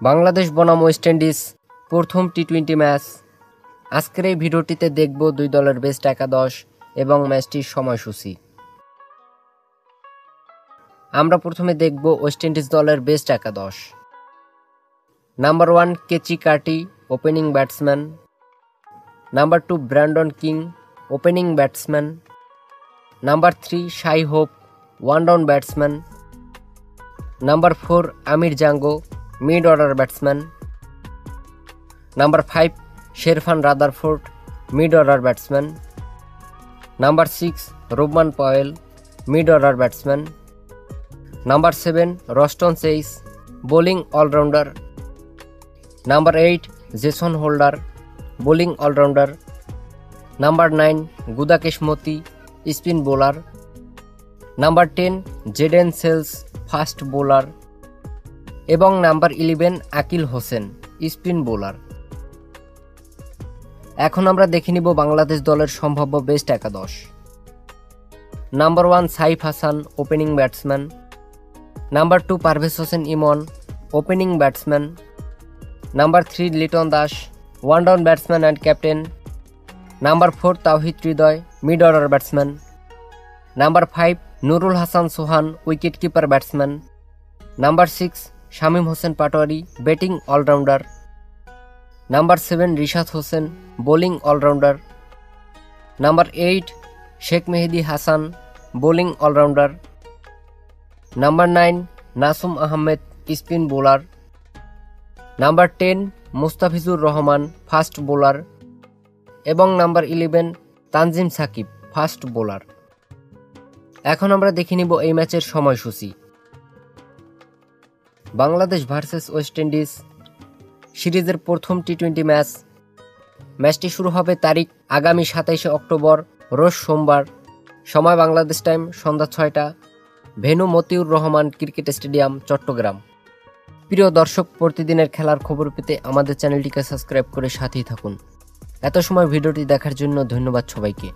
বাংলাদেশ বনাম West Indies প্রথম টি-20 match. আজকের এই ভিডিওটিতে দেখব দুই দলের বেস্ট একাদশ এবং ম্যাচটির সময়সূচি। আমরা প্রথমে দেখব ওয়েস্ট ইন্ডিজ দলের বেস্ট একাদশ। Number 1 Keacy Carty, opening batsman. Number 2 Brandon King, opening batsman. Number 3 Shai Hope, one down batsman. Number 4 Amir Jangoo, mid order batsman. Number 5 Sherfane Rutherford, mid order batsman. Number 6 Rovman Powell, mid order batsman. Number 7 Roston Chase, bowling all rounder. Number 8 Jason Holder, bowling all rounder. Number 9 Gudakesh Motie, spin bowler. Number 10 Zn sales, fast bowler. এবং number 11 Akeal Hosein, spin bowler. এখন আমরা দেখে নিব বাংলাদেশ দলের সম্ভাব্য best একাদশ। Number 1 Saif Hasan, opening batsman. Number 2 Parvez Hossain Emon, opening batsman. Number 3 Liton Das, one down batsman and captain. Number 4 Towhid Hridoy, mid order batsman. Number 5 Nurul Hasan Sohan, wicket keeper batsman. Number 6 Shamim Hossain Patwari, batting all rounder. Number 7 Rishad Hossain, bowling all rounder. Number 8 Sheikh Mehedi Hasan, bowling all rounder. Number 9 Nasum Ahmed, spin bowler. Number 10 Mustafizur Rahman, fast bowler. এবং number 11 Tanzim Sakib, fast bowler. এখন আমরা দেখে নিব এই ম্যাচের সময়সূচি। Bangladesh versus West Indies সিরিজের প্রথম টি-20 ম্যাচ। ম্যাচটি শুরু হবে তারিখ আগামী 27 অক্টোবর, রোজ সোমবার। সময় বাংলাদেশ টাইম সন্ধ্যা 6টা। Venue Matiur Rahman cricket stadium, Chattogram. প্রিয় দর্শক, প্রতিদিনের খেলার খবর পেতে আমাদের চ্যানেলটিকে সাবস্ক্রাইব করে সাথেই থাকুন। এত সময় ভিডিওটি দেখার জন্য ধন্যবাদ সবাইকে।